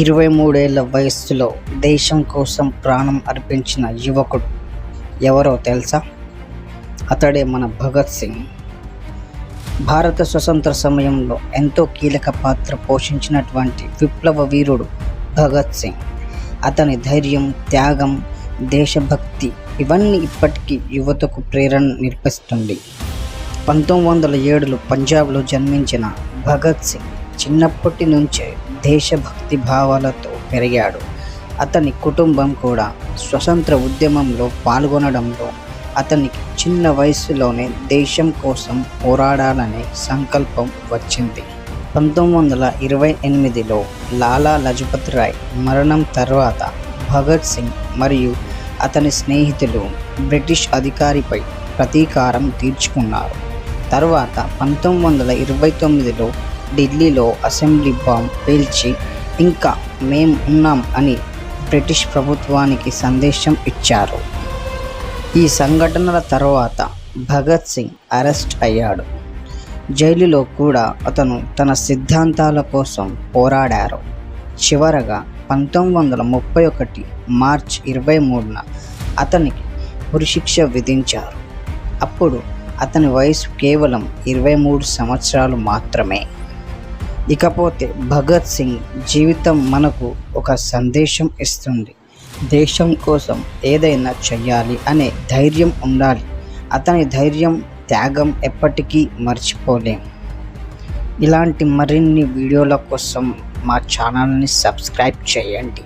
23 ఏళ్ల వయస్సులో దేశం కోసం ప్రాణం అర్పించిన యువకుడు ఎవరో తెలుసా? అతడే మన భగత్ సింగ్. భారత స్వతంత్ర సమయంలో ఎంతో కీలక పాత్ర పోషించినటువంటి విప్లవ వీరుడు భగత్ సింగ్. అతని ధైర్యం, త్యాగం, దేశభక్తి ఇవన్నీ ఇప్పటికీ యువతకు ప్రేరణ నేర్పిస్తుంది. 1907లో పంజాబ్లో జన్మించిన భగత్ సింగ్ చిన్నప్పటి నుంచే దేశభక్తి భావాలతో పెరిగాడు. అతని కుటుంబం కూడా స్వతంత్ర ఉద్యమంలో పాల్గొనడంలో అతనికి చిన్న వయసులోనే దేశం కోసం పోరాడాలనే సంకల్పం వచ్చింది. 1928లో లాలా లజపత్ రాయ్ మరణం తర్వాత భగత్ సింగ్ మరియు అతని స్నేహితులు బ్రిటిష్ అధికారిపై ప్రతీకారం తీర్చుకున్నారు. తర్వాత 1929లో ఢిల్లీలో అసెంబ్లీ బాంబ్ పేల్చి ఇంకా మేం ఉన్నాం అని బ్రిటిష్ ప్రభుత్వానికి సందేశం ఇచ్చారు. ఈ సంఘటనల తర్వాత భగత్ సింగ్ అరెస్ట్ అయ్యాడు. జైలులో కూడా అతను తన సిద్ధాంతాల కోసం పోరాడారు. చివరగా 1931 మార్చి 23న అతనికి ఉరిశిక్ష విధించారు. అప్పుడు అతని వయసు కేవలం 23 సంవత్సరాలు మాత్రమే. ఇకపోతే భగత్ సింగ్ జీవితం మనకు ఒక సందేశం ఇస్తుంది. దేశం కోసం ఏదైనా చెయ్యాలి అనే ధైర్యం ఉండాలి. అతని ధైర్యం, త్యాగం ఎప్పటికీ మర్చిపోలేం. ఇలాంటి మరిన్ని వీడియోల కోసం మా ఛానల్ని సబ్స్క్రైబ్ చేయండి.